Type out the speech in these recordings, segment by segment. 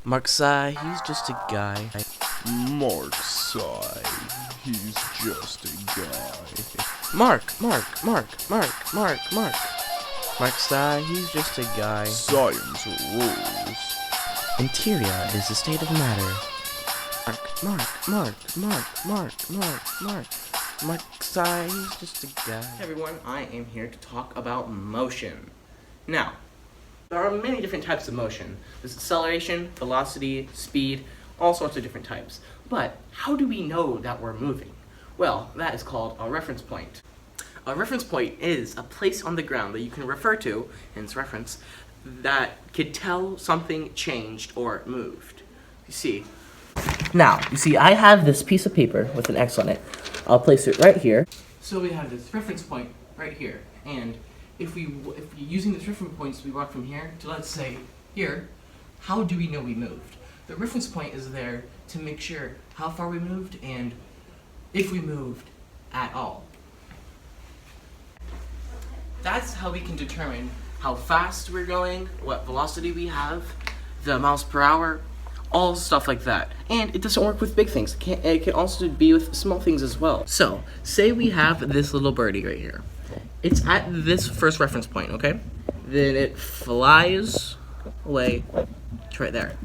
Mark's side, he's just a guy. Mark's side, he's just a guy. Mark's side, he's just a guy. Science rules. Interior is the state of matter. Mark's side, he's just a guy. Hey everyone, I am here to talk about motion. Now, there are many different types of motion. There's acceleration, velocity, speed, all sorts of different types. But how do we know that we're moving? Well, that is called a reference point. A reference point is a place on the ground that you can refer to, hence reference, that could tell something changed or moved. You see, I have this piece of paper with an X on it. I'll place it right here. So we have this reference point right here, and if using this reference points, we walk from here to, let's say, here, how do we know we moved? The reference point is there to make sure how far we moved and if we moved at all. That's how we can determine how fast we're going, what velocity we have, the miles per hour, all stuff like that. And it doesn't work with big things. It can also be with small things as well. So, say we have this little birdie right here. It's at this first reference point, okay? Then it flies away. It's right there.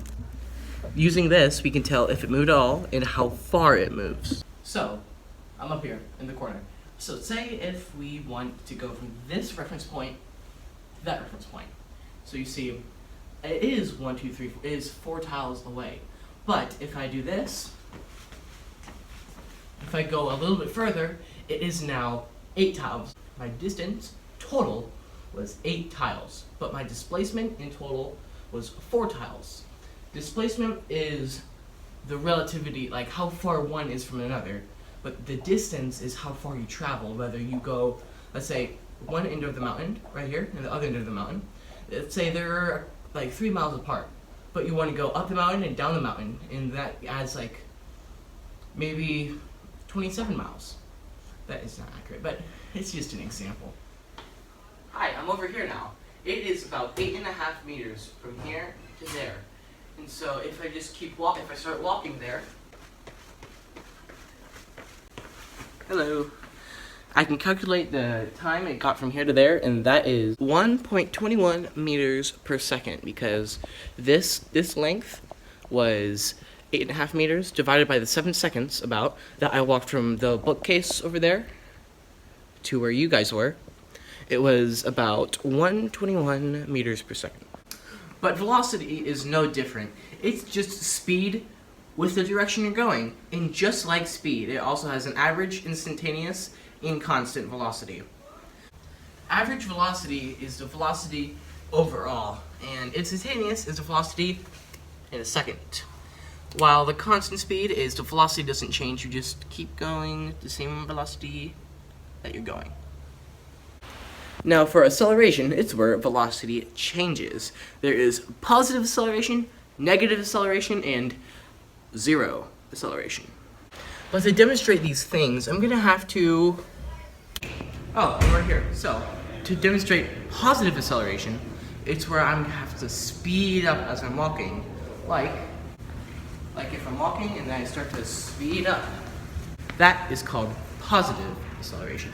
Using this, we can tell if it moved at all and how far it moves. So, I'm up here in the corner. So say if we want to go from this reference point to that reference point. So you see, it is 1, 2, 3, 4, it is 4 tiles away. But if I do this, if I go a little bit further, it is now 8 tiles. My distance total was 8 tiles, but my displacement in total was 4 tiles. Displacement is the relativity, like how far one is from another, but the distance is how far you travel, whether you go, let's say, one end of the mountain, right here, and the other end of the mountain. Let's say they're like 3 miles apart, but you want to go up the mountain and down the mountain, and that adds like maybe 27 miles. That is not accurate, but it's just an example. Hi, I'm over here now. It is about 8.5 meters from here to there. And so if I just keep walking, if I start walking there, hello, I can calculate the time it got from here to there, and that is 1.21 meters per second, because this length was 8.5 meters divided by the 7 seconds about that I walked from the bookcase over there to where you guys were. It was about 121 meters per second. But velocity is no different. It's just speed with the direction you're going. And just like speed, it also has an average, instantaneous, and constant velocity. Average velocity is the velocity overall, and instantaneous is the velocity in a second. While the constant speed is the velocity doesn't change, you just keep going at the same velocity that you're going. Now for acceleration, it's where velocity changes. There is positive acceleration, negative acceleration, and zero acceleration. But to demonstrate these things, I'm gonna have to, I'm right here. So, to demonstrate positive acceleration, it's where I'm gonna have to speed up as I'm walking. Like if I'm walking and then I start to speed up. That is called positive acceleration.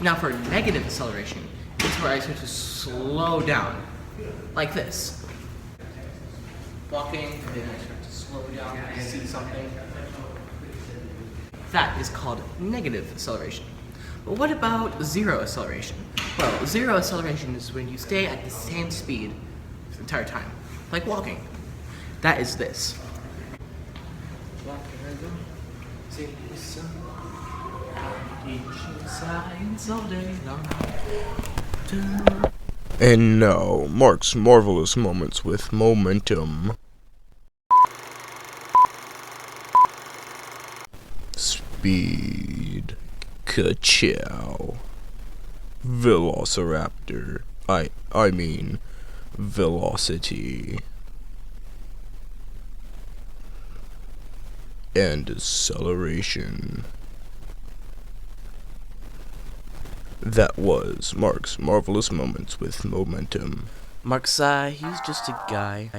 Now for negative acceleration, it's where I start to slow down, like this. Walking, and then I start to slow down to see something. That is called negative acceleration. But what about zero acceleration? Well, zero acceleration is when you stay at the same speed the entire time, like walking. That is this. And now, Mark's marvelous moments with momentum. Speed. Ka-chow. Velociraptor. I mean, velocity. And acceleration. That was Mark's marvelous moments with momentum. Mark's side, he's just a guy.